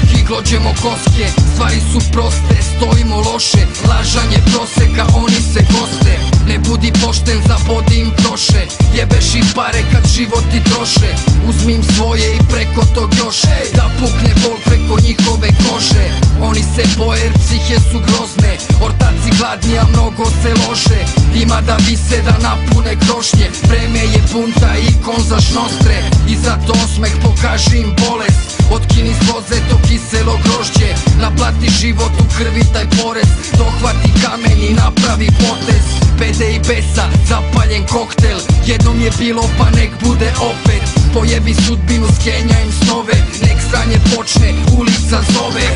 Dečki glođemo koske, stvari su proste, stojimo loše. Lažanje proseka, oni se goste. Ne budi pošten, zabodi im troše. Jebeš i pare kad život ti troše. Uzmi im svoje i preko tog još. Da pukne bol preko njihove kože. Oni se boje jer psihe su grozne. Ortaci gladni, a mnogo se lože. Ima da vise da napune krošnje. Vreme je punta i kon za šnostre. I zato osmeh pokaži im bolest. Otkini s voze to kiselo grožđe. Naplati život u krvi taj porez. Dohvati kamen i napravi potez. Bede i besa, zapaljen koktel. Jednom je bilo pa nek bude opet. Pojebi sudbinu, skenja im snove. Nek sranje počne, ulica zove.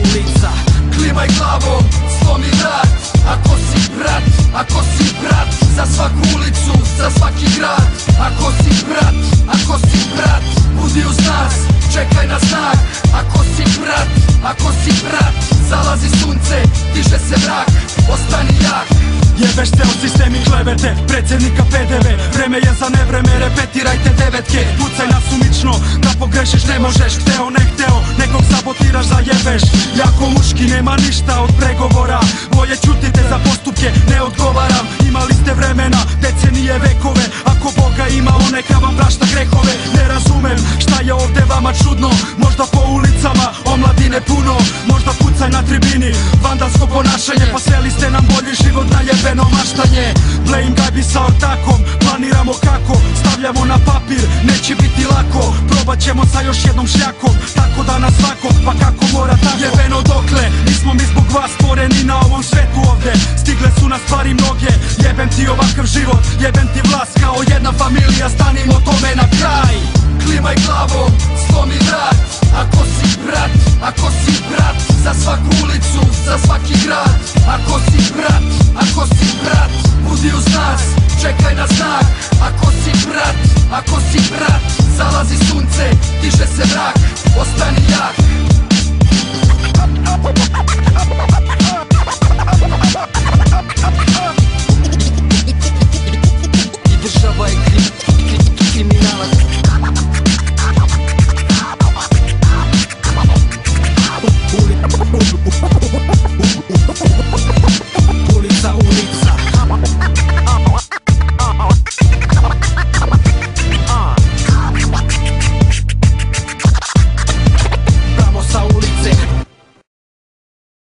Ulica, klimaj glavom, slomi vrat. Ako si brat, ako si brat. Za svaku ulicu, za svaki grad. Ako si brat, budi uz nas, čekaj na znak. Ako si brat, zalazi sunce, diže se mrak. Ostani jak. Jebeš ceo sistem i klevete, predsjednika PDV. Vreme je za nevreme, repetirajte devetke. Pucaj nasumično, da pogrešiš ne možeš. Hteo ne hteo, nekog sabotiraš, zajebeš. Jako muški, nema ništa od pregovora. Boje ćutite za postupke, ne odgovaram. Imali ste vremena, decenije, vekove. Ako Boga ima, on neka vam prašta grehove. Ne razumem šta je ovde vama čudno. Možda po ulicama omladine puno. Možda pucaj na tribini, vandalsko ponašanje. Pa sveli ste nam bolji život na jebeno maštanje. Blame gajbi sa ortakom, planiramo kako. Stavljamo na papir, neće biti lako. Probat ćemo sa još jednom šljakom. Tako da na svakog, pa kako mora tako. Jebeno dokle, nismo mi zbog vas stvoreni na ovom svetu ovde. Stigle su nas stvari mnoge. Jebem ti ovakav život, jebem ti vlast. Kao jedna familija, stanimo tome na kraj. Klimaj glavom, slomi vrat. Ako si brat, za svaku ulicu, za svaki grad. Ako si brat,